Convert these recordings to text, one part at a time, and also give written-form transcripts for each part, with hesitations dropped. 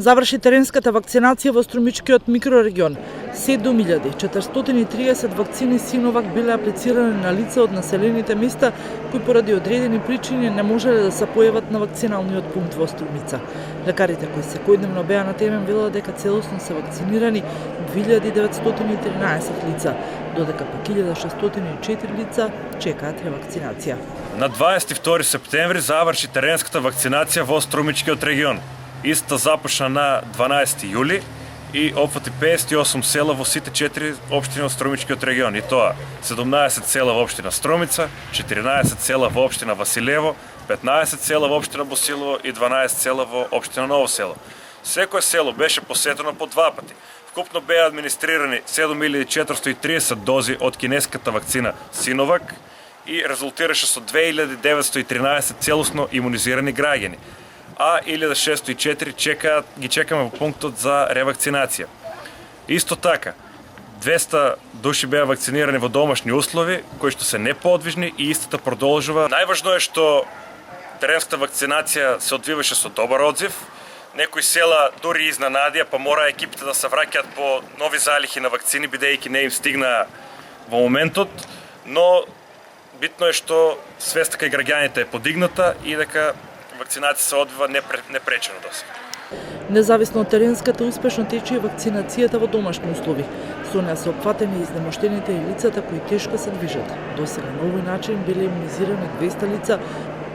Заврши теренската вакцинација во Струмичкиот микрорегион. 7430 вакцини Синовак биле аплицирани на лица од населените места кои поради одредени причини не можеле да се појават на вакциналниот пункт во Струмица. Лекарите кои секојдневно беа на терен велат дека целосно се вакцинирани 2913 лица, додека пак 1604 лица чекаат ревакцинација. На 22 септември заврши теренската вакцинација во Струмичкиот регион. Иста започна на 12 јули и опфати 58 села во сите 4 општини од Струмичкиот регион, и тоа 17 села во општина Струмица, 14 села во општина Василево, 15 села во општина Босилово и 12 села во општина Ново село. Секое село беше посетено по 2 пати. Вкупно беа администрирани 7430 дози од кинеската вакцина Синовак и резултираше со 2913 целосно имунизирани граѓани, а 1604 ги чекаме во пунктот за ревакцинација. Исто така, 200 души беа вакцинирани во домашни услови, кои што се неподвижни и истата продолжува. Најважно е што теренската вакцинација се одвиваше со добар одзив. Некои села дури изненадија, па мора екипите да се враќаат по нови залихи на вакцини, бидејќи не им стигна во моментот, но битно е што свеста кај граѓаните е подигната и дека вакцинација се одвива непречено досега. Независно од теренската, успешно тече и вакцинацијата во домашни услови. Со неа се опфатени и изнемоштените и лицата кои тешко се движат. Досега на овој начин биле имунизирани 200 лица,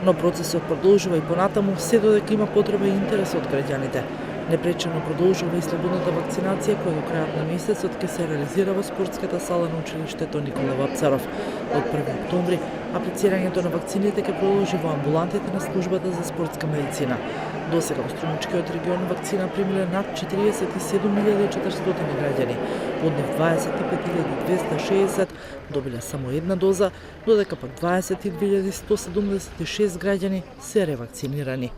но процесот продолжува и понатаму, се додека има потреба и интерес од граѓаните. Непречено продолжува и слободната вакцинација која до крајот на месецот ќе се реализира во спортската сала на училиштето Никола Вапцаров. Од 1 октомври аплицирањето на вакцините ќе продолжи во амбулантите на службата за спортска медицина. Досега во Струмичкиот регион вакцина примиле над 47.400 граѓани. Од нив 25.260 добиле само една доза, додека пак 22.176 граѓани се ревакцинирани.